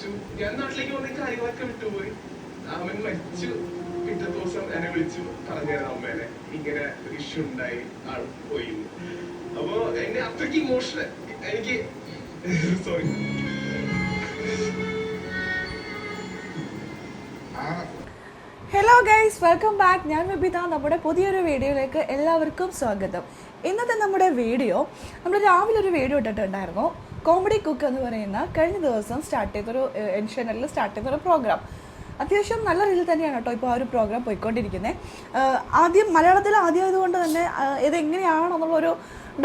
കഴിച്ചു. ഞാൻ നാട്ടിലേക്ക് വന്ന കാര്യങ്ങളൊക്കെ വിട്ടുപോയി. അവൻ മരിച്ചു. പിറ്റേ ദിവസം എന്നെ വിളിച്ചു പറഞ്ഞായിരുന്നു അമ്മേനെ ഇങ്ങനെ ഒരു ഇഷ്യൂ ഉണ്ടായി, ആൾ പോയി. അപ്പൊ എന്നെ അത്രയ്ക്ക് ഇമോഷണൽ എനിക്ക് sorry. Hello guys, welcome back. ഞാൻ വിബിത. നമ്മുടെ പുതിയൊരു വീഡിയോയിലേക്ക് എല്ലാവർക്കും സ്വാഗതം. ഇന്നത്തെ നമ്മുടെ വീഡിയോ നമ്മൾ രാവിലെ ഒരു വീഡിയോ ഇട്ടിട്ടുണ്ടായിരുന്നു. കോമഡി കുക്ക് എന്ന് പറയുന്ന കഴിഞ്ഞ ദിവസം ചാനലിൽ സ്റ്റാർട്ട് ചെയ്തൊരു പ്രോഗ്രാം. അത്യാവശ്യം നല്ല രീതിയിൽ തന്നെയാണ് കേട്ടോ ഇപ്പോൾ ആ ഒരു പ്രോഗ്രാം പോയിക്കൊണ്ടിരിക്കുന്നത്. മലയാളത്തിൽ ആദ്യമായതുകൊണ്ട് തന്നെ ഇതെങ്ങനെയാണെന്നുള്ളൊരു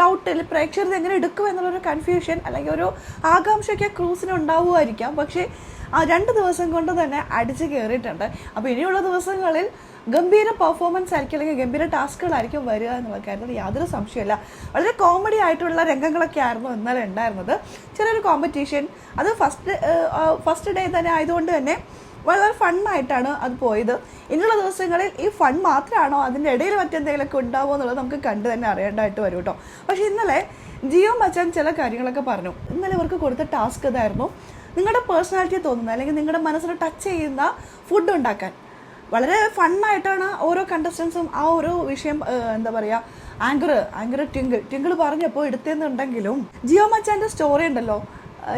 ഡൗട്ടിൽ പ്രേക്ഷകർ എങ്ങനെ എടുക്കും എന്നുള്ളൊരു കൺഫ്യൂഷൻ അല്ലെങ്കിൽ ഒരു ആകാംക്ഷയൊക്കെ ക്രൂസിന് ഉണ്ടാവുമായിരിക്കാം. പക്ഷേ ആ 2 ദിവസം കൊണ്ട് തന്നെ അടിച്ച് കയറിയിട്ടുണ്ട്. അപ്പോൾ ഇനിയുള്ള ദിവസങ്ങളിൽ ഗംഭീര പെർഫോമൻസ് ആയിരിക്കും അല്ലെങ്കിൽ ഗംഭീര ടാസ്കുകളായിരിക്കും വരിക എന്നുള്ള കാര്യത്തിൽ യാതൊരു സംശയമില്ല. വളരെ കോമഡി ആയിട്ടുള്ള രംഗങ്ങളൊക്കെ ആയിരുന്നു ഇന്നലെ ഉണ്ടായിരുന്നത്. ചെറിയൊരു കോമ്പറ്റീഷൻ, അത് ഫസ്റ്റ് ഡേ തന്നെ ആയതുകൊണ്ട് തന്നെ വളരെ ഫണ്ണായിട്ടാണ് അത് പോയത്. ഇനിയുള്ള ദിവസങ്ങളിൽ ഈ ഫൺ മാത്രമാണോ അതിൻ്റെ ഇടയിൽ മറ്റെന്തെങ്കിലുമൊക്കെ ഉണ്ടാവുമോ എന്നുള്ളത് നമുക്ക് കണ്ടു തന്നെ അറിയേണ്ടതായിട്ട് വരും കേട്ടോ. പക്ഷേ ഇന്നലെ ജിയോ മച്ചാൻ ചില കാര്യങ്ങളൊക്കെ പറഞ്ഞു. ഇന്നലെ ഇവർക്ക് കൊടുത്ത ടാസ്ക് ഇതായിരുന്നു, നിങ്ങളുടെ പേഴ്സണാലിറ്റി തോന്നുന്ന അല്ലെങ്കിൽ നിങ്ങളുടെ മനസ്സിനെ ടച്ച് ചെയ്യുന്ന ഫുഡ് ഉണ്ടാക്കാൻ. വളരെ ഫണ്ണായിട്ടാണ് ഓരോ കണ്ടസ്റ്റൻസും ആ ഓരോ വിഷയം ആങ്കർ ട്വിങ്കിൾ പറഞ്ഞപ്പോൾ എടുത്തെന്നുണ്ടെങ്കിലും ജിയോ മച്ചാൻ്റെ സ്റ്റോറി ഉണ്ടല്ലോ,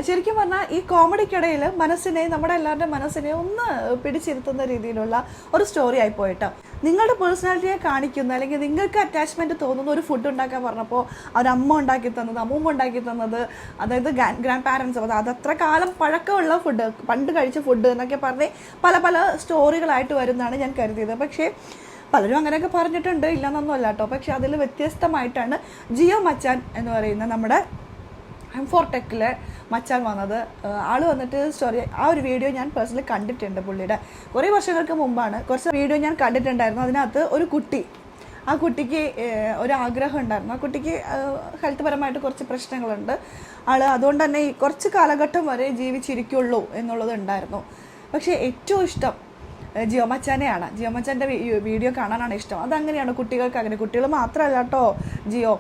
ശരിക്കും പറഞ്ഞാൽ ഈ കോമഡിക്കിടയിൽ നമ്മുടെ എല്ലാവരുടെ മനസ്സിനെ ഒന്ന് പിടിച്ചിരുത്തുന്ന രീതിയിലുള്ള ഒരു സ്റ്റോറി ആയി പോയിട്ടോ. നിങ്ങളുടെ പേഴ്സണാലിറ്റിയെ കാണിക്കുന്ന അല്ലെങ്കിൽ നിങ്ങൾക്ക് അറ്റാച്ച്മെൻറ്റ് തോന്നുന്ന ഒരു ഫുഡ് ഉണ്ടാക്കാൻ പറഞ്ഞപ്പോൾ അവരമ്മ ഉണ്ടാക്കി തന്നത്, അമ്മൂമ്മ ഉണ്ടാക്കി തന്നത്, അതായത് ഗ്രാൻഡ് പാരൻസ്, അത് അത്ര കാലം പഴക്കമുള്ള ഫുഡ്, പണ്ട് കഴിച്ച ഫുഡ് എന്നൊക്കെ പറഞ്ഞ് പല സ്റ്റോറികളായിട്ട് വരുന്നതാണ് ഞാൻ കരുതിയത്. പക്ഷേ പലരും അങ്ങനെയൊക്കെ പറഞ്ഞിട്ടുണ്ട്, ഇല്ലെന്നൊന്നുമല്ല കേട്ടോ. പക്ഷെ അതിൽ വ്യത്യസ്തമായിട്ടാണ് ജിയോ മച്ചാൻ എന്ന് പറയുന്ന നമ്മുടെ M4Techലെ മച്ചാൻ വന്നത്. ആൾ വന്നിട്ട് സ്റ്റോറി, ആ ഒരു വീഡിയോ ഞാൻ പേഴ്സണലി കണ്ടിട്ടുണ്ട്. പുള്ളിയുടെ കുറേ വർഷങ്ങൾക്ക് മുമ്പാണ് കുറച്ച് വീഡിയോ ഞാൻ കണ്ടിട്ടുണ്ടായിരുന്നു. അതിനകത്ത് ആ കുട്ടിക്ക് ഒരു ആഗ്രഹം ഉണ്ടായിരുന്നു. ആ കുട്ടിക്ക് ഹെൽത്ത് പരമായിട്ട് കുറച്ച് പ്രശ്നങ്ങളുണ്ട്. അതുകൊണ്ട് തന്നെ ഈ കുറച്ച് കാലഘട്ടം വരെ ജീവിച്ചിരിക്കുള്ളൂ എന്നുള്ളത് ഉണ്ടായിരുന്നു. പക്ഷേ ഏറ്റവും ഇഷ്ടം ജിയോ മച്ചാനെയാണ്. ജിയോ മച്ചാൻ്റെ വീഡിയോ കാണാനാണ് ഇഷ്ടം. അതങ്ങനെയാണ് കുട്ടികൾക്ക്. അങ്ങനെ കുട്ടികൾ മാത്രമല്ല കേട്ടോ ജിയോ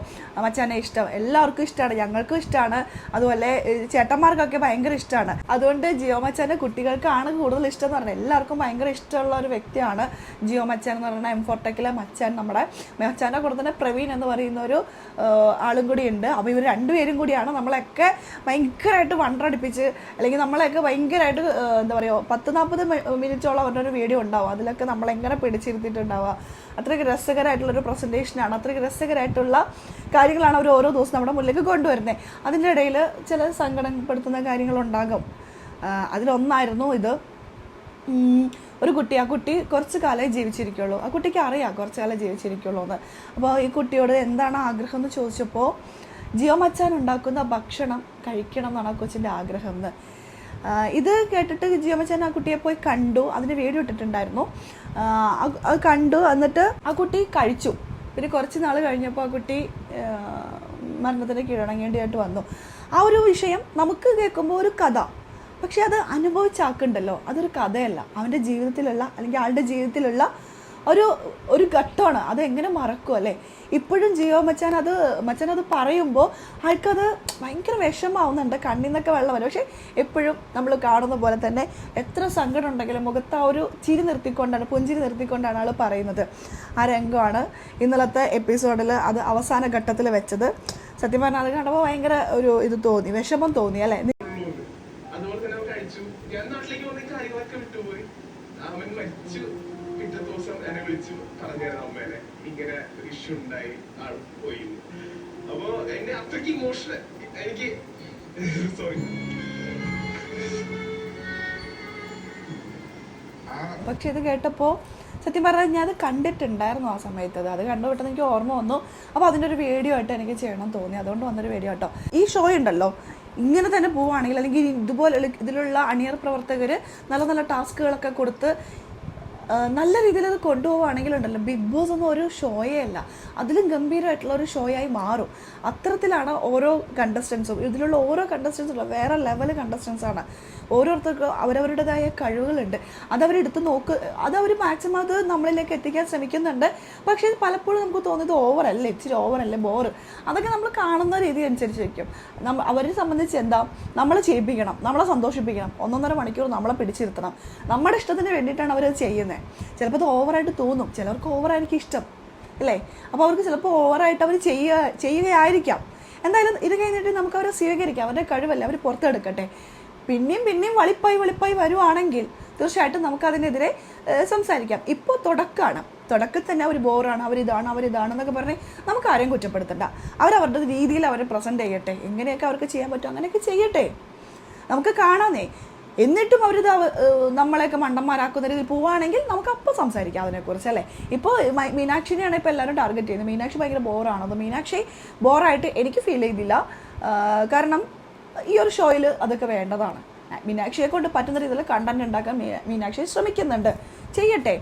മച്ചാനെ ഇഷ്ടം, എല്ലാവർക്കും ഇഷ്ടമാണ്, ഞങ്ങൾക്കും ഇഷ്ടമാണ്, അതുപോലെ ചേട്ടന്മാർക്കൊക്കെ ഭയങ്കര ഇഷ്ടമാണ്. അതുകൊണ്ട് ജിയോ മച്ചാൻ്റെ കുട്ടികൾക്കാണ് കൂടുതൽ ഇഷ്ടം എന്ന് പറഞ്ഞാൽ എല്ലാവർക്കും ഭയങ്കര ഇഷ്ടമുള്ള ഒരു വ്യക്തിയാണ് ജിയോ മച്ചാൻ എന്ന് പറയുന്ന M4Techലെ മച്ചാൻ. നമ്മുടെ മച്ചാൻ്റെ കൂടെ തന്നെ പ്രവീൺ എന്ന് പറയുന്ന ഒരു ആളും കൂടി ഉണ്ട്. അപ്പോൾ ഇവർ രണ്ടുപേരും കൂടിയാണ് നമ്മളെയൊക്കെ ഭയങ്കരമായിട്ട് വണ്ടടിപ്പിച്ച് അല്ലെങ്കിൽ നമ്മളെയൊക്കെ ഭയങ്കരമായിട്ട് 10-40 മിനിറ്റോളം അവരുടെ ഒരു വീഡിയോ ഉണ്ടാവും. അതിലൊക്കെ നമ്മളെങ്ങനെ പിടിച്ചിരുത്തിയിട്ടുണ്ടാവുക. അത്രയ്ക്ക് രസകരമായിട്ടുള്ളൊരു പ്രസൻറ്റേഷനാണ്, അത്രയ്ക്ക് രസകരമായിട്ടുള്ള കാര്യങ്ങളാണ് അവർ ഓരോ ദിവസം നമ്മുടെ മുന്നിലേക്ക് കൊണ്ടുവരുന്നത്. അതിൻ്റെ ഇടയിൽ ചില സങ്കടപ്പെടുത്തുന്ന കാര്യങ്ങളുണ്ടാകും. അതിലൊന്നായിരുന്നു ഇത്. ആ കുട്ടി കുറച്ച് കാലമേ ജീവിച്ചിരിക്കുള്ളൂ. ആ കുട്ടിക്ക് അറിയാം കുറച്ച് കാലം ജീവിച്ചിരിക്കുള്ളൂ എന്ന്. അപ്പോൾ ഈ കുട്ടിയോട് എന്താണ് ആഗ്രഹം എന്ന് ചോദിച്ചപ്പോൾ ജിയോ മച്ചാൻ ഉണ്ടാക്കുന്ന ഭക്ഷണം കഴിക്കണം എന്നാണ് ആ കൊച്ചിൻ്റെ ആഗ്രഹം എന്ന്. ഇത് കേട്ടിട്ട് ജിയോ മച്ചാൻ ആ കുട്ടിയെ പോയി കണ്ടു. അതിന് വീഡിയോ ഇട്ടിട്ടുണ്ടായിരുന്നു. അത് കണ്ടു, എന്നിട്ട് ആ കുട്ടി കഴിച്ചു. പിന്നെ കുറച്ച് നാൾ കഴിഞ്ഞപ്പോൾ ആ കുട്ടി മരണത്തിന് കീഴടങ്ങേണ്ടിയായിട്ട് വന്നു. ആ ഒരു വിഷയം നമുക്ക് കേൾക്കുമ്പോൾ ഒരു കഥ, പക്ഷെ അത് അനുഭവിച്ചാക്കുണ്ടല്ലോ, അതൊരു കഥയല്ല, അവൻ്റെ ജീവിതത്തിലുള്ള അല്ലെങ്കിൽ ആളുടെ ജീവിതത്തിലുള്ള ഒരു ഘട്ടമാണ്. അത് എങ്ങനെ മറക്കും അല്ലേ? ഇപ്പോഴും ജിയോ മച്ചാൻ അത് പറയുമ്പോൾ ആൾക്കത് ഭയങ്കര വിഷമാവുന്നുണ്ട്, കണ്ണിൽ നിന്നൊക്കെ വെള്ളം വരും. പക്ഷേ എപ്പോഴും നമ്മൾ കാണുന്ന പോലെ തന്നെ എത്ര സങ്കടം ഉണ്ടെങ്കിലും മുഖത്ത് ആ ഒരു പുഞ്ചിരി നിർത്തിക്കൊണ്ടാണ് ആൾ പറയുന്നത്. ആ രംഗമാണ് ഇന്നലത്തെ എപ്പിസോഡിൽ അത് അവസാന ഘട്ടത്തിൽ വെച്ചത്. സത്യം പറഞ്ഞാൽ അത് കണ്ടപ്പോൾ ഭയങ്കര ഒരു തോന്നി, വിഷമം തോന്നി അല്ലേ? അതുപോലെ തന്നെ കഴിച്ചു. ഞാൻ നാട്ടിലേക്ക് വന്ന കാര്യങ്ങളൊക്കെ വിട്ടുപോയി. അവൻ മരിച്ചു. പിറ്റേ ദിവസം എന്നെ വിളിച്ചു പറഞ്ഞായിരുന്നു അമ്മേനെ ഇങ്ങനെ ഒരു ഇഷ്യൂ ഉണ്ടായി, ആൾ പോയി. അപ്പൊ എന്നെ അത്രയ്ക്ക് ഇമോഷണൽ എനിക്ക് സോറി. പക്ഷെ ഇത് കേട്ടപ്പോൾ സത്യം പറഞ്ഞാൽ ഞാൻ അത് കണ്ടിട്ടുണ്ടായിരുന്നു ആ സമയത്ത്. അത് കണ്ടുവിട്ടെന്ന് എനിക്ക് ഓർമ്മ വന്നു. അപ്പോൾ അതിൻ്റെ ഒരു വീഡിയോ ആയിട്ട് എനിക്ക് ചെയ്യണം തോന്നി, അതുകൊണ്ട് വന്നൊരു വീഡിയോ കേട്ടോ. ഈ ഷോ ഉണ്ടല്ലോ, ഇങ്ങനെ തന്നെ പോവുകയാണെങ്കിൽ അല്ലെങ്കിൽ ഇതിലുള്ള അണിയർ പ്രവർത്തകർ നല്ല ടാസ്കുകളൊക്കെ കൊടുത്ത് നല്ല രീതിയിൽ അത് കൊണ്ടുപോവുകയാണെങ്കിലുണ്ടല്ലോ ബിഗ് ബോസ് ഒന്നും ഒരു ഷോയേ അല്ല, അതിലും ഗംഭീരമായിട്ടുള്ള ഒരു ഷോയായി മാറും. അത്തരത്തിലാണ് ഓരോ കണ്ടസ്റ്റൻസും. ഇതിലുള്ള ഓരോ കണ്ടസ്റ്റൻസും വേറെ ലെവൽ കണ്ടസ്റ്റൻസാണ്. ഓരോരുത്തർക്കും അവരവരുടേതായ കഴിവുകളുണ്ട്. അതവരെടുത്ത് അതവർ മാക്സിമം അത് നമ്മളിലേക്ക് എത്തിക്കാൻ ശ്രമിക്കുന്നുണ്ട്. പക്ഷേ പലപ്പോഴും നമുക്ക് തോന്നിയത് ഓവറല്ലേ, ഇച്ചിരി ഓവറല്ലേ, ബോറ്, അതൊക്കെ നമ്മൾ കാണുന്ന രീതി അനുസരിച്ച് വയ്ക്കും. അവരെ സംബന്ധിച്ച് എന്താ, നമ്മളെ ചെയ്യിപ്പിക്കണം, നമ്മളെ സന്തോഷിപ്പിക്കണം, 1.5 മണിക്കൂർ നമ്മളെ പിടിച്ചിരുത്തണം. നമ്മുടെ ഇഷ്ടത്തിന് വേണ്ടിയിട്ടാണ് അവരത് ചെയ്യുന്നത്. ചിലപ്പോൾ അത് ഓവറായിട്ട് തോന്നും, ചിലർക്ക് ഓവറായിരിക്കും ഇഷ്ടം അല്ലേ. അപ്പോൾ അവർക്ക് ചിലപ്പോൾ ഓവറായിട്ട് അവർ ചെയ്യുകയായിരിക്കാം. എന്തായാലും ഇത് കഴിഞ്ഞിട്ട് നമുക്ക് അവരെ സ്വീകരിക്കാം, അവരുടെ കഴിവല്ലേ അവർ പുറത്തെടുക്കട്ടെ. പിന്നെയും വളിപ്പായി വരുവാണെങ്കിൽ തീർച്ചയായിട്ടും നമുക്കതിനെതിരെ സംസാരിക്കാം. ഇപ്പോൾ തുടക്കത്തിൽ തന്നെ അവർ ബോറാണ്, അവരിതാണെന്നൊക്കെ പറഞ്ഞ് നമുക്ക് ആരെയും കുറ്റപ്പെടുത്തണ്ട. അവരവരുടെ രീതിയിൽ അവരെ പ്രസൻറ്റ് ചെയ്യട്ടെ, എങ്ങനെയൊക്കെ അവർക്ക് ചെയ്യാൻ പറ്റും അങ്ങനെയൊക്കെ ചെയ്യട്ടെ, നമുക്ക് കാണാന്നേ. എന്നിട്ടും അവരിത് നമ്മളെയൊക്കെ മണ്ടന്മാരാക്കുന്ന രീതിയിൽ പോവുകയാണെങ്കിൽ നമുക്ക് അപ്പോൾ സംസാരിക്കാം അതിനെക്കുറിച്ച് അല്ലേ. ഇപ്പോൾ മീനാക്ഷിനെയാണ് ഇപ്പോൾ എല്ലാവരും ടാർഗറ്റ് ചെയ്യുന്നത്. മീനാക്ഷി ഭയങ്കര ബോറാണോ? അത് മീനാക്ഷി ബോറായിട്ട് എനിക്ക് ഫീൽ ചെയ്തില്ല. കാരണം ഈ ഒരു ഷോയിൽ അതൊക്കെ വേണ്ടതാണ്. മീനാക്ഷിയെ കൊണ്ട് പറ്റുന്ന രീതിയിൽ കണ്ടന്റ് ഉണ്ടാക്കാൻ മീനാക്ഷി ശ്രമിക്കുന്നുണ്ട്, ചെയ്യട്ടെ.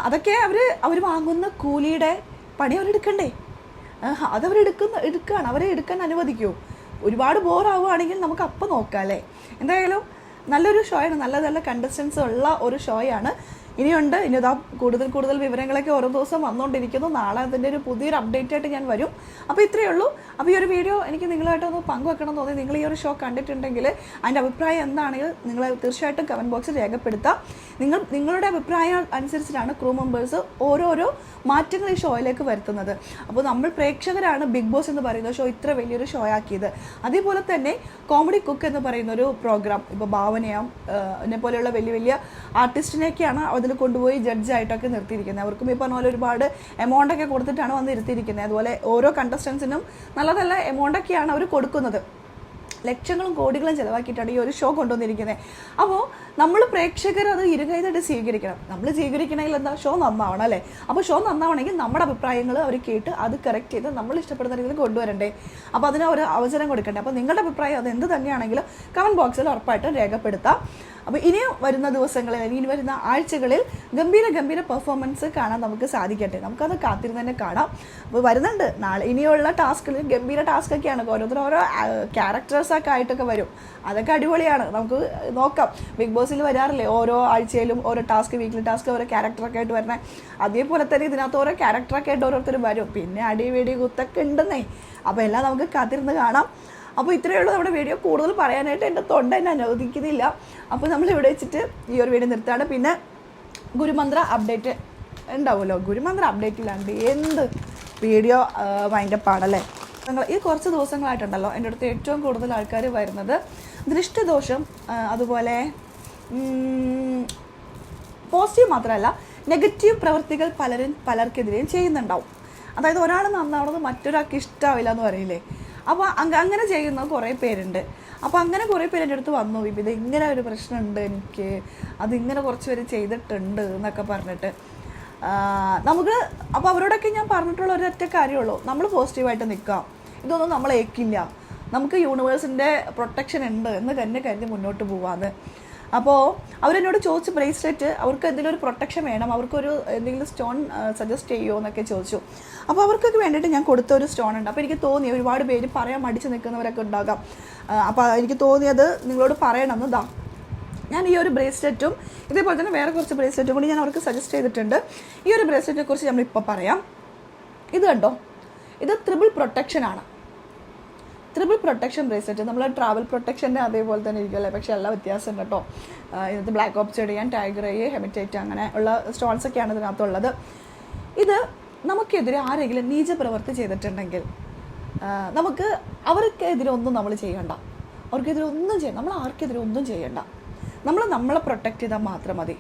അതൊക്കെ അവർ വാങ്ങുന്ന കൂലിയുടെ പണി അവരെടുക്കണ്ടേ? എടുക്കുകയാണ്, അവരെ എടുക്കാൻ അനുവദിക്കൂ. ഒരുപാട് ബോറാവുകയാണെങ്കിൽ നമുക്ക് അപ്പം നോക്കാം അല്ലേ. എന്തായാലും നല്ലൊരു ഷോയാണ്, നല്ല കണ്ടസ്റ്റൻസ് ഉള്ള ഒരു ഷോയാണ്. ഇനിയുണ്ട്, ഇതാ കൂടുതൽ വിവരങ്ങളൊക്കെ ഓരോ ദിവസം വന്നുകൊണ്ടിരിക്കുന്നു. നാളെ അതിൻ്റെ ഒരു പുതിയൊരു അപ്ഡേറ്റ് ആയിട്ട് ഞാൻ വരും. അപ്പോൾ ഇത്രയേ ഉള്ളൂ. അപ്പോൾ ഈ ഒരു വീഡിയോ എനിക്ക് നിങ്ങളായിട്ടൊന്ന് പങ്കുവെക്കണം തോന്നി. നിങ്ങൾ ഈ ഒരു ഷോ കണ്ടിട്ടുണ്ടെങ്കിൽ അതിൻ്റെ അഭിപ്രായം എന്താണെങ്കിൽ നിങ്ങൾ തീർച്ചയായിട്ടും കമൻറ്റ് ബോക്സിൽ രേഖപ്പെടുത്താം. നിങ്ങളുടെ അഭിപ്രായം അനുസരിച്ചിട്ടാണ് ക്രൂ മെമ്പേഴ്സ് ഓരോരോ മാറ്റങ്ങൾ ഈ ഷോയിലേക്ക് വരുത്തുന്നത്. അപ്പോൾ നമ്മൾ പ്രേക്ഷകരാണ് ബിഗ് ബോസ് എന്ന് പറയുന്ന ഷോ ഇത്ര വലിയൊരു ഷോ ആക്കിയത്. അതേപോലെ തന്നെ കോമഡി കുക്ക് എന്ന് പറയുന്നൊരു പ്രോഗ്രാം, ഇപ്പോൾ ഭാവനയാം എന്നെ പോലെയുള്ള വലിയ ആർട്ടിസ്റ്റിനെയൊക്കെയാണ് അതിൽ കൊണ്ടുപോയി ജഡ്ജായിട്ടൊക്കെ നിർത്തിയിരിക്കുന്നത്. അവർക്കും ഈ പറഞ്ഞ പോലെ ഒരുപാട് എമൗണ്ടൊക്കെ കൊടുത്തിട്ടാണ് വന്ന് ഇരുത്തിയിരിക്കുന്നത്. അതുപോലെ ഓരോ കണ്ടസ്റ്റൻസിനും നല്ല എമൗണ്ടൊക്കെയാണ് അവർ കൊടുക്കുന്നത്. ലക്ഷങ്ങളും കോടികളും ചിലവാക്കിയിട്ടാണ് ഈ ഒരു ഷോ കൊണ്ടുവന്നിരിക്കുന്നത്. അപ്പോൾ നമ്മൾ പ്രേക്ഷകർ അത് ഇരുകൈതായിട്ട് സ്വീകരിക്കണം. നമ്മൾ സ്വീകരിക്കണമെങ്കിൽ എന്താ, ഷോ നന്നാവണം അല്ലേ. അപ്പോൾ ഷോ നന്നാവണമെങ്കിൽ നമ്മുടെ അഭിപ്രായങ്ങൾ അവർ കേട്ട് അത് കറക്റ്റ് ചെയ്ത് നമ്മൾ ഇഷ്ടപ്പെടുന്ന രീതിയിൽ കൊണ്ടുവരണ്ടേ. അപ്പോൾ അതിന് ഒരു അവസരം കൊടുക്കണ്ടേ. അപ്പോൾ നിങ്ങളുടെ അഭിപ്രായം അത് എന്ത് തന്നെയാണെങ്കിലും കമൻറ്റ് ബോക്സിൽ ഉറപ്പായിട്ടും രേഖപ്പെടുത്താം. അപ്പോൾ ഇനിയും വരുന്ന ദിവസങ്ങളിൽ, ഇനി വരുന്ന ആഴ്ചകളിൽ ഗംഭീര പെർഫോമൻസ് കാണാൻ നമുക്ക് സാധിക്കട്ടെ. നമുക്കത് കാത്തിരുന്ന് തന്നെ കാണാം. അപ്പോൾ വരുന്നുണ്ട് നാളെ ഇനിയുള്ള ടാസ്കിൽ ഗംഭീര ടാസ്കൊക്കെയാണ്. ഓരോ ക്യാരക്ടേഴ്സൊക്കെ ആയിട്ടൊക്കെ വരും. അതൊക്കെ അടിപൊളിയാണ്, നമുക്ക് നോക്കാം. ബിഗ് ബോസിൽ വരാറില്ലേ ഓരോ ആഴ്ചയിലും ഓരോ ടാസ്ക്, വീക്ക്ലി ടാസ്ക്, ഓരോ ക്യാരക്ടറൊക്കെ ആയിട്ട് വരണേ. അതേപോലെ തന്നെ ഇതിനകത്ത് ഓരോ ക്യാരക്ടറൊക്കെ ആയിട്ട് ഓരോരുത്തർ വരും. പിന്നെ അടി കുത്തൊക്കെ ഉണ്ടെന്നേ. അപ്പോൾ എല്ലാം നമുക്ക് കാത്തിരുന്ന് കാണാം. അപ്പോൾ ഇത്രയേ ഉള്ളൂ നമ്മുടെ വീഡിയോ. കൂടുതൽ പറയാനായിട്ട് എൻ്റെ തൊണ്ട എന്നെ അനുവദിക്കുന്നില്ല. അപ്പോൾ നമ്മൾ ഇവിടെ വെച്ചിട്ട് ഈ ഒരു വീഡിയോ നിർത്താണ്. പിന്നെ ഗുരുമന്ത്ര അപ്ഡേറ്റ് ഉണ്ടാവുമല്ലോ. ഗുരുമന്ത്ര അപ്ഡേറ്റ് ഇല്ലാണ്ട് എന്ത് വീഡിയോ വൈൻഡപ്പ് ആണല്ലേ. ഈ കുറച്ച് ദിവസങ്ങളായിട്ടുണ്ടല്ലോ എൻ്റെ അടുത്ത് ഏറ്റവും കൂടുതൽ ആൾക്കാർ വരുന്നത് ദൃഷ്ടിദോഷം, അതുപോലെ പോസിറ്റീവ് മാത്രമല്ല നെഗറ്റീവ് പ്രവൃത്തികൾ പലർക്കെതിരെയും ചെയ്യുന്നുണ്ടാവും. അതായത് ഒരാൾ നന്നാവണമെന്ന് മറ്റൊരാൾക്ക് ഇഷ്ടമാവില്ല എന്ന് പറയില്ലേ. അപ്പോൾ അങ്ങനെ ചെയ്യുന്ന കുറേ പേരുണ്ട്. അപ്പോൾ അങ്ങനെ കുറേ പേര് എൻ്റെ അടുത്ത് വന്നു, ഇത് ഇങ്ങനെ ഒരു പ്രശ്നമുണ്ട് എനിക്ക്, അതിങ്ങനെ കുറച്ച് പേര് ചെയ്തിട്ടുണ്ട് എന്നൊക്കെ പറഞ്ഞിട്ട് നമുക്ക്. അപ്പോൾ അവരോടൊക്കെ ഞാൻ പറഞ്ഞിട്ടുള്ള ഒരൊറ്റ കാര്യമുള്ളൂ, നമ്മൾ പോസിറ്റീവായിട്ട് നിൽക്കാം. ഇതൊന്നും നമ്മൾ ഏൽക്കില്ല, നമുക്ക് യൂണിവേഴ്സിൻ്റെ പ്രൊട്ടക്ഷൻ ഉണ്ട് എന്ന് തന്നെ കരുതി മുന്നോട്ട് പോവാന്ന്. അപ്പോൾ അവരെന്നോട് ചോദിച്ചു ബ്രേസ്ലെറ്റ്, അവർക്ക് എന്തെങ്കിലും ഒരു പ്രൊട്ടക്ഷൻ വേണം, അവർക്കൊരു എന്തെങ്കിലും സ്റ്റോൺ സജസ്റ്റ് ചെയ്യുമോ എന്നൊക്കെ ചോദിച്ചു. അപ്പോൾ അവർക്കൊക്കെ വേണ്ടിയിട്ട് ഞാൻ കൊടുത്ത ഒരു സ്റ്റോൺ ഉണ്ട്. അപ്പോൾ എനിക്ക് തോന്നി ഒരുപാട് പേര് പറയാൻ മടിച്ച് നിൽക്കുന്നവരൊക്കെ ഉണ്ടാകാം. അപ്പോൾ എനിക്ക് തോന്നിയത് നിങ്ങളോട് പറയണമെന്ന്. ഇതാ ഞാൻ ഈ ഒരു ബ്രേസ്ലെറ്റും ഇതേപോലെ തന്നെ വേറെ കുറച്ച് ബ്രേസ്ലെറ്റും കൂടി ഞാൻ അവർക്ക് സജസ്റ്റ് ചെയ്തിട്ടുണ്ട്. ഈ ഒരു ബ്രേസ്ലെറ്റിനെ കുറിച്ച് നമ്മളിപ്പോൾ പറയാം. ഇത് കണ്ടോ, ഇത് ട്രിപ്പിൾ പ്രൊട്ടക്ഷനാണ്. ട്രിപ്പിൾ പ്രൊട്ടക്ഷൻ ബ്രേസ്ലെറ്റ്, നമ്മൾ ട്രാവൽ പ്രൊട്ടക്ഷൻ്റെ അതേപോലെ തന്നെ ഇരിക്കുമല്ലേ, പക്ഷേ എല്ലാ വ്യത്യാസം കേട്ടോ. ഇതിനകത്ത് ബ്ലാക്ക് ഓപ്സിഡിയൻ, ടൈഗർ ഐ, ഹെമറ്റൈറ്റ് അങ്ങനെ ഉള്ള സ്റ്റോൺസൊക്കെയാണ് ഇതിനകത്തുള്ളത്. ഇത് നമുക്കെതിരെ ആരെങ്കിലും നീചപ്രവൃത്തി ചെയ്തിട്ടുണ്ടെങ്കിൽ നമുക്ക് അവർക്കെതിരെ ഒന്നും നമ്മൾ ചെയ്യണ്ട, അവർക്കെതിരെ ഒന്നും ചെയ്യണ്ട, നമ്മൾ ആർക്കെതിരെ ഒന്നും ചെയ്യണ്ട. നമ്മളെ പ്രൊട്ടക്റ്റ് ചെയ്താൽ മാത്രം മതി.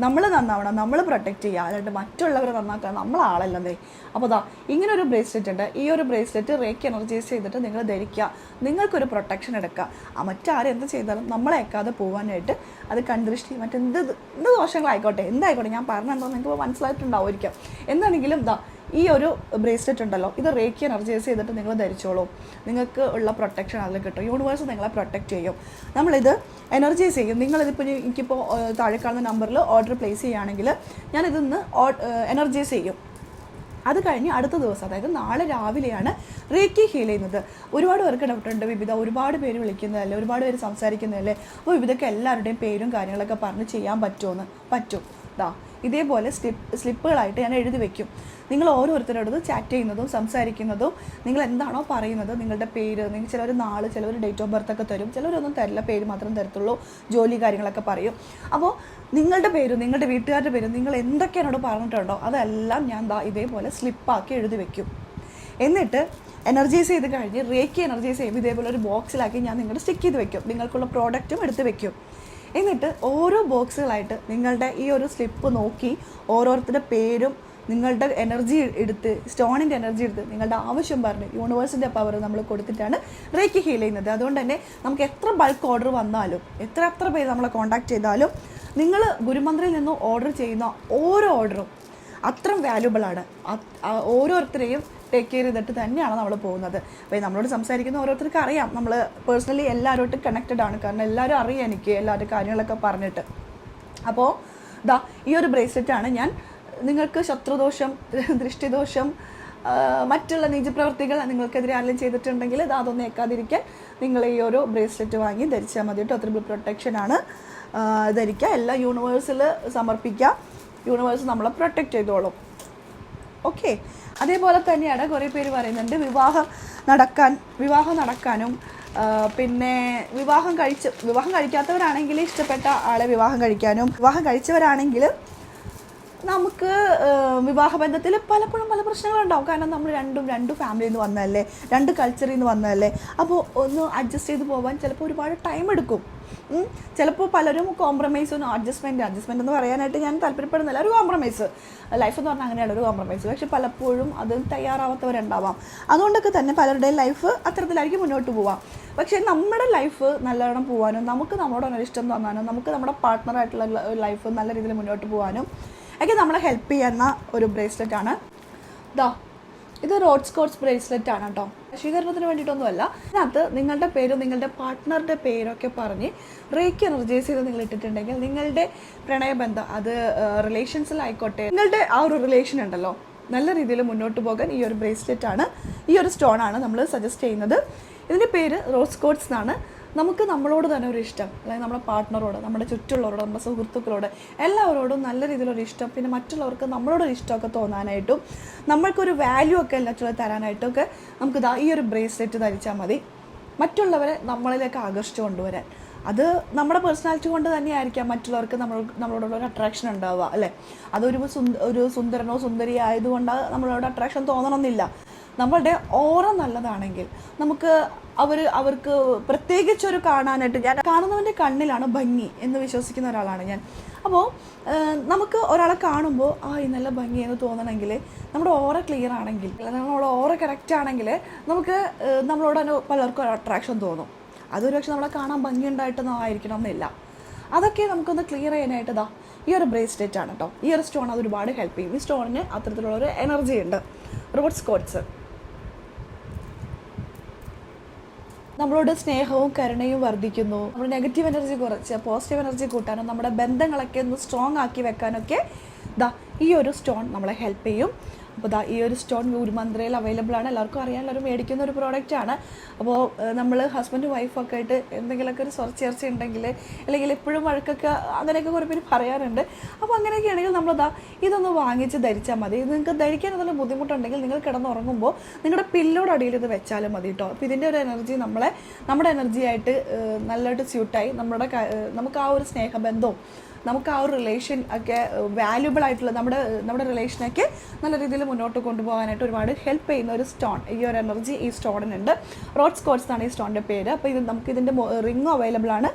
നമ്മൾ നന്നാവണം, നമ്മൾ പ്രൊട്ടക്റ്റ് ചെയ്യുക, അല്ലാണ്ട് മറ്റുള്ളവരെ നന്നാക്കുക നമ്മളാളല്ലേ. അപ്പോൾ അതാ ഇങ്ങനെ ഒരു ബ്രേസ്ലെറ്റ് ഉണ്ട്. ഈ ഒരു ബ്രേസ്ലെറ്റ് റേക്ക് എനർജൈസ് ചെയ്തിട്ട് നിങ്ങൾ ധരിക്കുക, നിങ്ങൾക്കൊരു പ്രൊട്ടക്ഷൻ എടുക്കുക. മറ്റാരെന്ത് ചെയ്താലും നമ്മളേക്കാതെ പോകാനായിട്ട് അത് കൺദൃഷ്ടി മറ്റെന്ത് ദോഷങ്ങളായിക്കോട്ടെ, എന്തായിക്കോട്ടെ, ഞാൻ പറഞ്ഞെന്തോ നിങ്ങൾക്ക് മനസ്സിലായിട്ടുണ്ടാവുമായിരിക്കും. എന്താണെങ്കിലും ഇതാ ഈ ഒരു ബ്രേസ്ലെറ്റ് ഉണ്ടല്ലോ, ഇത് റേക്കി എനർജൈസ് ചെയ്തിട്ട് നിങ്ങൾ ധരിച്ചോളൂ. നിങ്ങൾക്ക് ഉള്ള പ്രൊട്ടക്ഷൻ അതിൽ കിട്ടും. യൂണിവേഴ്സ് നിങ്ങളെ പ്രൊട്ടക്റ്റ് ചെയ്യും. നമ്മളിത് എനർജൈസ് ചെയ്യും. നിങ്ങളിതിപ്പോൾ എനിക്കിപ്പോൾ താഴെ കാണുന്ന നമ്പറിൽ ഓർഡർ പ്ലേസ് ചെയ്യുകയാണെങ്കിൽ ഞാനിതൊന്ന് എനർജൈസ് ചെയ്യും. അത് കഴിഞ്ഞ് അടുത്ത ദിവസം, അതായത് നാളെ രാവിലെയാണ് റേക്കി ഹീൽ ചെയ്യുന്നത്. ഒരുപാട് പേർക്ക് ഡൗട്ടുണ്ട്, വിവിധ ഒരുപാട് പേര് വിളിക്കുന്നതല്ലേ, ഒരുപാട് പേര് സംസാരിക്കുന്നതല്ലേ, അപ്പോൾ വിവിധയ്ക്ക് എല്ലാവരുടെയും പേരും കാര്യങ്ങളൊക്കെ പറഞ്ഞ് ചെയ്യാൻ പറ്റുമെന്ന്. പറ്റും. ഇതേപോലെ സ്ലിപ്പുകളായിട്ട് ഞാൻ എഴുതി വെക്കും. നിങ്ങൾ ഓരോരുത്തരോടത് ചാറ്റ് ചെയ്യുന്നതും സംസാരിക്കുന്നതും നിങ്ങൾ എന്താണോ പറയുന്നത്, നിങ്ങളുടെ പേര്, നിങ്ങൾ ചിലർ നാള്, ചിലവർ ഡേറ്റ് ഓഫ് ബർത്ത് ഒക്കെ തരും, ചിലവരൊന്നും തരില്ല, പേര് മാത്രം തരത്തുള്ളൂ, ജോലി കാര്യങ്ങളൊക്കെ പറയും. അപ്പോൾ നിങ്ങളുടെ പേരും നിങ്ങളുടെ വീട്ടുകാരുടെ പേരും നിങ്ങൾ എന്തൊക്കെ എന്നോട് പറഞ്ഞിട്ടുണ്ടോ അതെല്ലാം ഞാൻ ഇതേപോലെ സ്ലിപ്പാക്കി എഴുതി വെക്കും. എന്നിട്ട് എനർജൈസ് ചെയ്ത് കഴിഞ്ഞ് റേക്കി എനർജൈസ് ചെയ്യുമ്പോൾ ഇതേപോലെ ഒരു ബോക്സിലാക്കി ഞാൻ നിങ്ങളുടെ സ്റ്റിക്ക് ചെയ്ത് വെക്കും. നിങ്ങൾക്കുള്ള പ്രോഡക്റ്റും എടുത്ത് വെക്കും. എന്നിട്ട് ഓരോ ബോക്സുകളായിട്ട് നിങ്ങളുടെ ഈ ഒരു സ്ലിപ്പ് നോക്കി ഓരോരുത്തരുടെ പേരും നിങ്ങളുടെ എനർജി എടുത്ത്, സ്റ്റോണിൻ്റെ എനർജി എടുത്ത് നിങ്ങളുടെ ആവശ്യം പറഞ്ഞ് യൂണിവേഴ്സിൻ്റെ പവർ നമ്മൾ കൊടുത്തിട്ടാണ് റേക്കി ഹീൽ ചെയ്യുന്നത്. അതുകൊണ്ട് തന്നെ നമുക്ക് എത്ര ബൾക്ക് ഓർഡർ വന്നാലും, എത്ര പേര് നമ്മളെ കോൺടാക്ട് ചെയ്താലും, നിങ്ങൾ ഗുരുമന്ത്രയിൽ നിന്ന് ഓർഡർ ചെയ്യുന്ന ഓരോ ഓർഡറും അത്രയും വാല്യുബിളാണ്. ഓരോരുത്തരെയും ടേക്ക് കെയർ ചെയ്തിട്ട് തന്നെയാണ് നമ്മൾ പോകുന്നത്. അപ്പോൾ നമ്മളോട് സംസാരിക്കുന്ന ഓരോരുത്തർക്ക് അറിയാം, നമ്മൾ പേഴ്സണലി എല്ലാവരോട്ടും കണക്റ്റഡ് ആണ്. കാരണം എല്ലാവരും അറിയാം എനിക്ക് എല്ലാവരുടെ കാര്യങ്ങളൊക്കെ പറഞ്ഞിട്ട്. അപ്പോൾ ഈ ഒരു ബ്രേസ്ലെറ്റാണ് ഞാൻ നിങ്ങൾക്ക് ശത്രുദോഷം, ദൃഷ്ടിദോഷം, മറ്റുള്ള നീചപ്രവർത്തികൾ നിങ്ങൾക്കെതിരെ ആരെങ്കിലും ചെയ്തിട്ടുണ്ടെങ്കിൽ അതൊന്നും ഏൽക്കാതിരിക്കാൻ നിങ്ങൾ ഈ ഒരു ബ്രേസ്ലെറ്റ് വാങ്ങി ധരിച്ചാൽ മതി കേട്ടോ. ത്രിബിൾ പ്രൊട്ടക്ഷനാണ്. ധരിക്കുക, എല്ലാം യൂണിവേഴ്സിൽ സമർപ്പിക്കുക. യൂണിവേഴ്സ് നമ്മളെ പ്രൊട്ടക്റ്റ് ചെയ്തോളും. ഓക്കെ. അതേപോലെ തന്നെയാണ് കുറേ പേര് പറയുന്നുണ്ട് വിവാഹം നടക്കാനും പിന്നെ വിവാഹം കഴിക്കാത്തവരാണെങ്കിൽ ഇഷ്ടപ്പെട്ട ആളെ വിവാഹം കഴിക്കാനും, വിവാഹം കഴിച്ചവരാണെങ്കിൽ നമുക്ക് വിവാഹബന്ധത്തിൽ പലപ്പോഴും പല പ്രശ്നങ്ങളുണ്ടാവും. കാരണം നമ്മൾ രണ്ട് ഫാമിലിയിൽ നിന്ന് വന്നതല്ലേ, രണ്ട് കൾച്ചറിൽ നിന്ന് വന്നതല്ലേ. അപ്പോൾ ഒന്ന് അഡ്ജസ്റ്റ് ചെയ്ത് പോകാൻ ചിലപ്പോൾ ഒരുപാട് ടൈം എടുക്കും. ചിലപ്പോൾ പലരും കോംപ്രമൈസും അഡ്ജസ്റ്റ്മെൻറ്റ് എന്ന് പറയാനായിട്ട് ഞാൻ താല്പര്യപ്പെടുന്നില്ല. ഒരു കോംപ്രമൈസ്, ലൈഫ് എന്ന് പറഞ്ഞാൽ അങ്ങനെയാണ്, ഒരു കോംപ്രമൈസ്. പക്ഷെ പലപ്പോഴും അത് തയ്യാറാവാത്തവരുണ്ടാവാം. അതുകൊണ്ടൊക്കെ തന്നെ പലരുടെയും ലൈഫ് അത്തരത്തിലായിരിക്കും മുന്നോട്ട് പോവാം. പക്ഷേ നമ്മുടെ ലൈഫ് നല്ലവണ്ണം പോകാനും, നമുക്ക് നമ്മളോട് ഇഷ്ടം തോന്നാനും, നമുക്ക് നമ്മുടെ പാർട്ട്ണറായിട്ടുള്ള ലൈഫ് നല്ല രീതിയിൽ മുന്നോട്ട് പോകാനും ഒക്കെ നമ്മളെ ഹെൽപ്പ് ചെയ്യുന്ന ഒരു ബ്രേസ്ലെറ്റാണ്. ഇത് റോഡ് സ്കോട്ട്സ് ബ്രേസ്ലെറ്റ് ആണ് കേട്ടോ. വശീകരണത്തിന് വേണ്ടിയിട്ടൊന്നുമല്ല. ഇതിനകത്ത് നിങ്ങളുടെ പേരും നിങ്ങളുടെ പാർട്ട്ണറുടെ പേരൊക്കെ പറഞ്ഞ് റേക്കി എനർജൈസ് ചെയ്ത് നിങ്ങൾ ഇട്ടിട്ടുണ്ടെങ്കിൽ നിങ്ങളുടെ പ്രണയബന്ധം, അത് റിലേഷൻസിലായിക്കോട്ടെ, നിങ്ങളുടെ ആ ഒരു റിലേഷൻ ഉണ്ടല്ലോ, നല്ല രീതിയിൽ മുന്നോട്ട് പോകാൻ ഈ ഒരു ബ്രേസ്ലെറ്റാണ്, ഈ ഒരു സ്റ്റോണാണ് നമ്മൾ സജസ്റ്റ് ചെയ്യുന്നത്. ഇതിൻ്റെ പേര് റോഡ് സ്കോട്ട്സ് എന്നാണ്. നമുക്ക് നമ്മളോട് തന്നെ ഒരു ഇഷ്ടം, അല്ലെങ്കിൽ നമ്മുടെ പാർട്ട്ണറോട്, നമ്മുടെ ചുറ്റുള്ളവരോട്, നമ്മുടെ സുഹൃത്തുക്കളോട്, എല്ലാവരോടും നല്ല രീതിയിലൊരു ഇഷ്ടം, പിന്നെ മറ്റുള്ളവർക്ക് നമ്മളോടൊരു ഇഷ്ടമൊക്കെ തോന്നാനായിട്ടും നമ്മൾക്കൊരു വാല്യൂ ഒക്കെ എല്ലാറ്റുള്ളത് തരാനായിട്ടൊക്കെ നമുക്ക് ഈ ഒരു ബ്രേസ്ലെറ്റ് ധരിച്ചാൽ മതി. മറ്റുള്ളവരെ നമ്മളിലേക്ക് ആകർഷിച്ചു കൊണ്ടുവരാൻ. അത് നമ്മുടെ പേഴ്സണാലിറ്റി കൊണ്ട് തന്നെയായിരിക്കാം മറ്റുള്ളവർക്ക് നമ്മളോടുള്ള ഒരു അട്രാക്ഷൻ ഉണ്ടാവുക, അല്ലേ? അതൊരു സുന്ദരനോ സുന്ദരി ആയതുകൊണ്ട് നമ്മളോട് അട്രാക്ഷൻ തോന്നണമെന്നില്ല. നമ്മളുടെ ഓറ നല്ലതാണെങ്കിൽ നമുക്ക് അവർക്ക് പ്രത്യേകിച്ചൊരു കാണാനായിട്ട്, ഞാൻ കാണുന്നവൻ്റെ കണ്ണിലാണ് ഭംഗി എന്ന് വിശ്വസിക്കുന്ന ഒരാളാണ് ഞാൻ. അപ്പോൾ നമുക്ക് ഒരാളെ കാണുമ്പോൾ ഈ നല്ല ഭംഗി എന്ന് തോന്നണമെങ്കിൽ നമ്മുടെ ഓറ ക്ലിയർ ആണെങ്കിൽ, നമ്മുടെ ഓറ കറക്റ്റ് ആണെങ്കിൽ നമുക്ക് നമ്മളോട് തന്നെ പലർക്കും ഒരു അട്രാക്ഷൻ തോന്നും. അതൊരു പക്ഷെ നമ്മളെ കാണാൻ ഭംഗിയുണ്ടായിട്ടൊന്നും ആയിരിക്കണം എന്നില്ല. അതൊക്കെ നമുക്കൊന്ന് ക്ലിയർ ചെയ്യാനായിട്ട് ഈ ഒരു ബ്രേസ്ലെറ്റ് ആണ് കേട്ടോ. ഈ ഒരു സ്റ്റോൺ അത് ഒരുപാട് ഹെൽപ്പ് ചെയ്യും. ഈ സ്റ്റോണിന് അത്തരത്തിലുള്ളൊരു എനർജി ഉണ്ട്. റോഡ് സ്കോട്ട്സ് നമ്മളോട് സ്നേഹവും കരുണയും വർദ്ധിക്കുന്നു. നമ്മൾ നെഗറ്റീവ് എനർജി കുറച്ച് പോസിറ്റീവ് എനർജി കൂട്ടാനും നമ്മുടെ ബന്ധങ്ങളൊക്കെ ഒന്ന് സ്ട്രോങ് ആക്കി വെക്കാനൊക്കെ ഈ ഒരു സ്റ്റോൺ നമ്മളെ ഹെൽപ്പ് ചെയ്യും. അപ്പോൾ ഈ ഒരു സ്റ്റോൺ ഗുരുമന്ത്രയിൽ അവൈലബിൾ ആണ്. എല്ലാവർക്കും അറിയാനുള്ളൊരു മേടിക്കുന്ന ഒരു പ്രോഡക്റ്റാണ്. അപ്പോൾ നമ്മൾ ഹസ്ബൻഡ് വൈഫൊക്കെ ആയിട്ട് എന്തെങ്കിലുമൊക്കെ ഒരു ചർച്ച ഉണ്ടെങ്കിൽ, അല്ലെങ്കിൽ എപ്പോഴും വഴക്കൊക്കെ അങ്ങനെയൊക്കെ കുറേ പേര് പറയാറുണ്ട്. അപ്പോൾ അങ്ങനെയൊക്കെ ആണെങ്കിൽ നമ്മൾ ഇതൊന്ന് വാങ്ങിച്ച് ധരിച്ചാൽ മതി. നിങ്ങൾക്ക് ധരിക്കാൻ എന്തെങ്കിലും ബുദ്ധിമുട്ടുണ്ടെങ്കിൽ നിങ്ങൾ കിടന്നുറങ്ങുമ്പോൾ നിങ്ങളുടെ പില്ലോട് അടിയിൽ ഇത് വെച്ചാലും മതി കേട്ടോ. അപ്പോൾ ഇതിൻ്റെ ഒരു എനർജി നമ്മുടെ എനർജിയായിട്ട് നല്ലതായിട്ട് സ്യൂട്ടായി നമുക്ക് ആ ഒരു സ്നേഹബന്ധവും നമുക്ക് ആ ഒരു റിലേഷൻ ഒക്കെ വാല്യുബിൾ ആയിട്ടുള്ള നമ്മുടെ റിലേഷനൊക്കെ നല്ല രീതിയിൽ മുന്നോട്ട് കൊണ്ടുപോകാനായിട്ട് ഒരുപാട് ഹെൽപ്പ് ചെയ്യുന്ന ഒരു സ്റ്റോൺ, ഈ ഒരു എനർജി ഈ സ്റ്റോണിനുണ്ട്. റോഡ് സ്കോട്ട്സ് എന്നാണ് ഈ സ്റ്റോണിൻ്റെ പേര്. അപ്പോൾ നമുക്ക് ഇതിൻ്റെ റിങ്ങും അവൈലബിൾ ആണ്.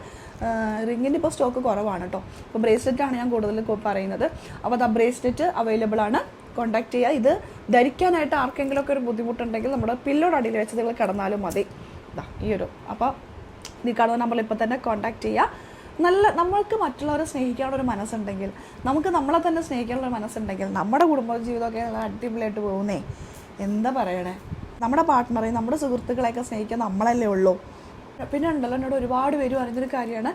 റിങ്ങിൻ്റെ ഇപ്പോൾ സ്റ്റോക്ക് കുറവാണ് കേട്ടോ. അപ്പോൾ ബ്രേസ്ലെറ്റാണ് ഞാൻ കൂടുതൽ പറയുന്നത്. അപ്പോൾ ബ്രേസ്ലെറ്റ് അവൈലബിൾ ആണ്, കോൺടാക്ട് ചെയ്യുക. ഇത് ധരിക്കാനായിട്ട് ആർക്കെങ്കിലുമൊക്കെ ഒരു ബുദ്ധിമുട്ടുണ്ടെങ്കിൽ നമ്മുടെ പില്ലോട് അടിയിൽ വെച്ച് നിങ്ങൾ കിടന്നാലും മതി. ഈ ഒരു അപ്പോൾ ഈ കാണുന്ന നമ്പറിൽ ഇപ്പോൾ തന്നെ കോൺടാക്ട് ചെയ്യുക. നമ്മൾക്ക് മറ്റുള്ളവരെ സ്നേഹിക്കാനുള്ളൊരു മനസ്സുണ്ടെങ്കിൽ, നമുക്ക് നമ്മളെ തന്നെ സ്നേഹിക്കാനുള്ളൊരു മനസ്സുണ്ടെങ്കിൽ നമ്മുടെ കുടുംബജീവിതമൊക്കെ അടിപൊളിയായിട്ട് പോകുന്നേ. എന്താ പറയണേ, നമ്മുടെ പാർട്ട്ണറെ, നമ്മുടെ സുഹൃത്തുക്കളെയൊക്കെ സ്നേഹിക്കാൻ നമ്മളല്ലേ ഉള്ളൂ. പിന്നെ ഉണ്ടല്ലോ, എന്നോട് ഒരുപാട് പേര് പറയുന്നൊരു കാര്യമാണ്,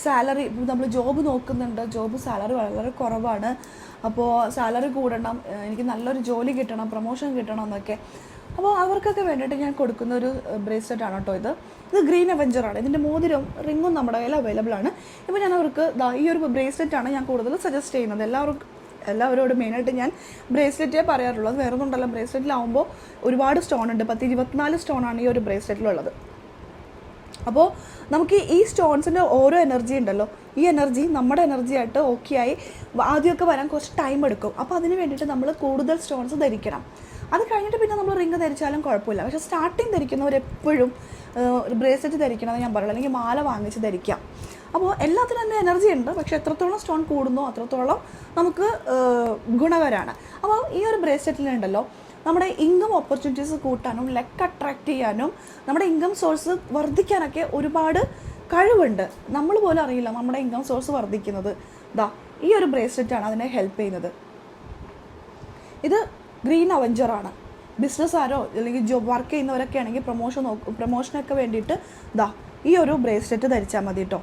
സാലറി, നമ്മൾ ജോബ് നോക്കുന്നുണ്ട്, ജോബ് സാലറി വളരെ കുറവാണ്, അപ്പോൾ സാലറി കൂടണം, എനിക്ക് നല്ലൊരു ജോലി കിട്ടണം, പ്രൊമോഷൻ കിട്ടണം എന്നൊക്കെ. അപ്പോൾ അവർക്കൊക്കെ വേണ്ടിയിട്ട് ഞാൻ കൊടുക്കുന്ന ഒരു ബ്രേസ്ലെറ്റാണ് കേട്ടോ ഇത് ഗ്രീൻ അവഞ്ചറാണ്. ഇതിൻ്റെ മോതിരം റിങ്ങും നമ്മുടെ കയ്യിൽ അവൈലബിൾ ആണ്. ഇപ്പോൾ ഞാൻ അവർക്ക് ഈ ഒരു ബ്രേസ്ലെറ്റാണ് ഞാൻ കൂടുതൽ സജസ്റ്റ് ചെയ്യുന്നത്. എല്ലാവരോടും മെയിനായിട്ട് ഞാൻ ബ്രേസ്ലെറ്റേ പറയാറുള്ളൂ. അത് വേറെ ഒന്നുണ്ടല്ലോ, ബ്രേസ്ലെറ്റിലാവുമ്പോൾ ഒരുപാട് സ്റ്റോൺ ഉണ്ട്, 10-24 സ്റ്റോണാണ് ഈ ഒരു ബ്രേസ്ലെറ്റിലുള്ളത്. അപ്പോൾ നമുക്ക് ഈ സ്റ്റോൺസിൻ്റെ ഓരോ എനർജി ഉണ്ടല്ലോ, ഈ എനർജി നമ്മുടെ എനർജി ആയിട്ട് ഓക്കെ ആയി ആദ്യമൊക്കെ വരാൻ കുറച്ച് ടൈം എടുക്കും. അപ്പോൾ അതിന് വേണ്ടിയിട്ട് നമ്മൾ കൂടുതൽ സ്റ്റോൺസ് ധരിക്കണം. അത് കഴിഞ്ഞിട്ട് പിന്നെ നമ്മൾ റിങ് ധരിച്ചാലും കുഴപ്പമില്ല. പക്ഷേ സ്റ്റാർട്ടിങ് ധരിക്കുന്നവരെപ്പോഴും ബ്രേസ്ലെറ്റ് ധരിക്കണമെന്ന് ഞാൻ പറയുള്ളൂ, അല്ലെങ്കിൽ മാല വാങ്ങിച്ച് ധരിക്കാം. അപ്പോൾ എല്ലാത്തിനും തന്നെ എനർജി ഉണ്ട്, പക്ഷേ എത്രത്തോളം സ്റ്റോൺ കൂടുന്നോ അത്രത്തോളം നമുക്ക് ഗുണകരമാണ്. അപ്പോൾ ഈ ഒരു ബ്രേസ്ലെറ്റിലുണ്ടല്ലോ നമ്മുടെ ഇൻകം ഓപ്പർച്യൂണിറ്റീസ് കൂട്ടാനും ലക്ക് അട്രാക്റ്റ് ചെയ്യാനും നമ്മുടെ ഇൻകം സോഴ്സ് വർദ്ധിക്കാനൊക്കെ ഒരുപാട് കഴിവുണ്ട്. നമ്മൾ പോലും അറിയില്ല നമ്മുടെ ഇൻകം സോഴ്സ് വർദ്ധിക്കുന്നത്. ഈ ഒരു ബ്രേസ്ലെറ്റാണ് അതിനെ ഹെൽപ്പ് ചെയ്യുന്നത്. ഇത് ഗ്രീൻ അവഞ്ചറാണ്. ബിസിനസ്സാരോ അല്ലെങ്കിൽ ജോബ് വർക്ക് ചെയ്യുന്നവരൊക്കെ ആണെങ്കിൽ പ്രൊമോഷനൊക്കെ വേണ്ടിയിട്ട് ഈ ഒരു ബ്രേസ്ലെറ്റ് ധരിച്ചാൽ മതി കേട്ടോ.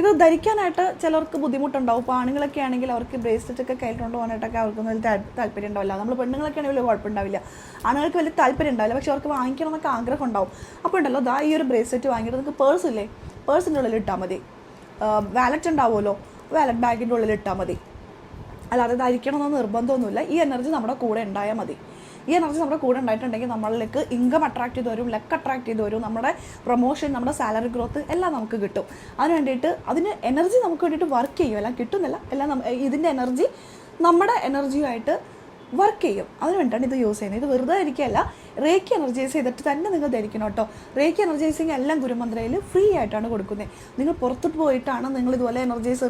ഇത് ധരിക്കാനായിട്ട് ചിലർക്ക് ബുദ്ധിമുട്ടുണ്ടാവും. ഇപ്പോൾ ആണുങ്ങളൊക്കെ ആണെങ്കിൽ അവർക്ക് ബ്രേസ്ലെറ്റൊക്കെ കയ്യിൽ കൊണ്ടുപോകാനായിട്ടൊക്കെ അവർക്കൊന്നും വലിയ താല്പര്യം ഉണ്ടാവില്ല. നമ്മൾ പെണ്ണുങ്ങളൊക്കെ ആണെങ്കിൽ വലിയ കുഴപ്പമുണ്ടാവില്ല, ആണുങ്ങൾക്ക് വലിയ താല്പര്യം ഉണ്ടാവില്ല, പക്ഷെ അവർക്ക് വാങ്ങിക്കണം എന്നൊക്കെ ആഗ്രഹം ഉണ്ടാവും. അപ്പോൾ ഉണ്ടല്ലോ ഈ ഒരു ബ്രേസ്ലെറ്റ് വാങ്ങിയിട്ട് നിങ്ങൾക്ക് പേഴ്സില്ലേ, പേഴ്സിൻ്റെ ഉള്ളിൽ ഇട്ടാൽ മതി. വാലറ്റ് ഉണ്ടാവുമല്ലോ, വാലറ്റ് ബാഗിൻ്റെ ഉള്ളിൽ ഇട്ടാൽ മതി. അല്ലാതെ ധരിക്കണമെന്നൊന്നും നിർബന്ധമൊന്നുമില്ല. ഈ എനർജി നമ്മുടെ കൂടെ ഉണ്ടായാൽ മതി. ഈ എനർജി നമ്മുടെ കൂടെ ഉണ്ടായിട്ടുണ്ടെങ്കിൽ നമ്മളിലേക്ക് ഇൻകം അട്രാക്ട് ചെയ്ത് വരും, ലക്ക് അട്രാക്ട് ചെയ്ത് വരും, നമ്മുടെ പ്രൊമോഷൻ, നമ്മുടെ സാലറി ഗ്രോത്ത് എല്ലാം നമുക്ക് കിട്ടും. അതിന് വേണ്ടിയിട്ട് അതിന് എനർജി നമുക്ക് വേണ്ടിയിട്ട് വർക്ക് ചെയ്യും. എല്ലാം കിട്ടുന്നില്ല, എല്ലാം ഇതിൻ്റെ എനർജി നമ്മുടെ എനർജിയുമായിട്ട് വർക്ക് ചെയ്യും. അതിന് വേണ്ടിയിട്ടാണ് ഇത് യൂസ് ചെയ്യുന്നത്. ഇത് വെറുതെ ഇരിക്കുകയല്ല, റേക്കി എനർജൈസ് ചെയ്തിട്ട് തന്നെ നിങ്ങൾ ധരിക്കണം കേട്ടോ. റേക്കി എനർജൈസിങ് എല്ലാം ഗുരുമന്ത്രയിൽ ഫ്രീ ആയിട്ടാണ് കൊടുക്കുന്നത്. നിങ്ങൾ പുറത്തോട്ട് പോയിട്ടാണ് നിങ്ങൾ ഇതുപോലെ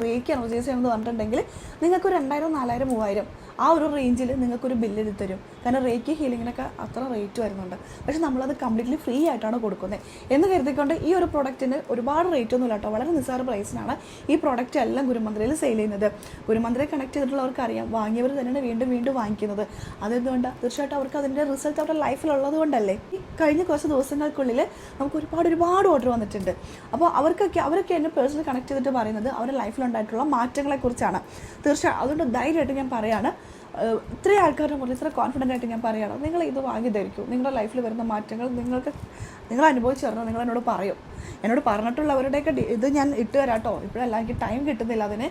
റേക്കി എനർജൈസ് ചെയ്യണമെന്ന് പറഞ്ഞിട്ടുണ്ടെങ്കിൽ നിങ്ങൾക്ക് 2000, 4000, 3000 ആ ഒരു റേഞ്ചിൽ നിങ്ങൾക്കൊരു ബില്ല് എഴുതി തരും. കാരണം റേക്കി ഹീലിങ്ങിനൊക്കെ അത്ര റേറ്റ് വരുന്നുണ്ട്. പക്ഷേ നമ്മളത് കംപ്ലീറ്റ്ലി ഫ്രീ ആയിട്ടാണ് കൊടുക്കുന്നത് എന്ന് കരുതിക്കൊണ്ട് ഈ ഒരു പ്രോഡക്റ്റിന് ഒരുപാട് റേറ്റ് ഒന്നുമില്ല കേട്ടോ. വളരെ നിസ്സാര പ്രൈസിനാണ് ഈ പ്രോഡക്റ്റ് എല്ലാം ഗുരുമന്ത്രയിൽ സെയിൽ ചെയ്യുന്നത്. ഗുരുമന്ത്രയെ കണക്ട് ചെയ്തിട്ടുള്ളവർക്ക് അറിയാം, വാങ്ങിയവർ തന്നെയാണ് വീണ്ടും വീണ്ടും വാങ്ങിക്കുന്നത്. അതെന്തുകൊണ്ട്? തീർച്ചയായിട്ടും അവർക്ക് അതിൻ്റെ റിസൾട്ട് അവരുടെ ലൈഫിലുള്ളത് കൊണ്ടല്ലേ. ഈ കഴിഞ്ഞ കുറച്ച് ദിവസങ്ങൾക്കുള്ളിൽ നമുക്ക് ഒരുപാട് ഓർഡർ വന്നിട്ടുണ്ട്. അപ്പോൾ അവരൊക്കെ എന്നെ പേഴ്സണൽ കണക്ട് ചെയ്തിട്ട് പറയുന്നത് അവരുടെ ലൈഫിലുണ്ടായിട്ടുള്ള മാറ്റങ്ങളെക്കുറിച്ചാണ്. തീർച്ചയായും അതുകൊണ്ട് ധൈര്യമായിട്ട് ഞാൻ പറയുകയാണ്, ഇത്രയും ആൾക്കാരുടെ മുന്നിൽ ഇത്ര കോൺഫിഡൻ്റ് ആയിട്ട് ഞാൻ പറയുകയാണ്, നിങ്ങൾ ഇത് വാങ്ങി ധരിക്കൂ. നിങ്ങളുടെ ലൈഫിൽ വരുന്ന മാറ്റങ്ങൾ നിങ്ങൾ അനുഭവിച്ച് തരണം. നിങ്ങൾ എന്നോട് പറഞ്ഞിട്ടുള്ളവരുടെയൊക്കെ ഇത് ഞാൻ ഇട്ട് തരാം കേട്ടോ. ഇപ്പോഴല്ല, എനിക്ക് ടൈം കിട്ടുന്നില്ല അതിന്.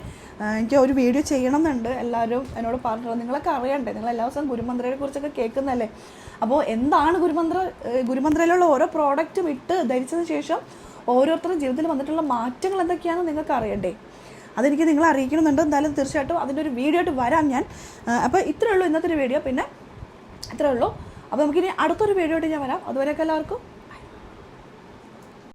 എനിക്ക് ഒരു വീഡിയോ ചെയ്യണം എന്നുണ്ട്. എല്ലാവരും എന്നോട് പറഞ്ഞിട്ടുള്ളത് നിങ്ങളൊക്കെ അറിയണ്ടേ, നിങ്ങൾ എല്ലാ ദിവസവും ഗുരുമന്ത്രയെ കുറിച്ചൊക്കെ കേൾക്കുന്നതല്ലേ. അപ്പോൾ എന്താണ് ഗുരുമന്ത്രയിലുള്ള ഓരോ പ്രോഡക്റ്റും ഇട്ട് ധരിച്ചതിന് ശേഷം ഓരോരുത്തരുടെ ജീവിതത്തിൽ വന്നിട്ടുള്ള മാറ്റങ്ങൾ എന്തൊക്കെയാണെന്ന് നിങ്ങൾക്ക് അറിയണ്ടേ. അതെനിക്ക് നിങ്ങളെ അറിയിക്കണമെന്നുണ്ട്. എന്തായാലും തീർച്ചയായിട്ടും അതിൻ്റെ ഒരു വീഡിയോ ആയിട്ട് വരാം ഞാൻ. അപ്പോൾ ഇത്രയേ ഉള്ളൂ ഇന്നത്തെ ഒരു വീഡിയോ. പിന്നെ ഇത്രയേ ഉള്ളൂ. അപ്പോൾ നമുക്കിനി അടുത്തൊരു വീഡിയോ ആയിട്ട് ഞാൻ വരാം. അതുവരെയൊക്കെ എല്ലാവർക്കും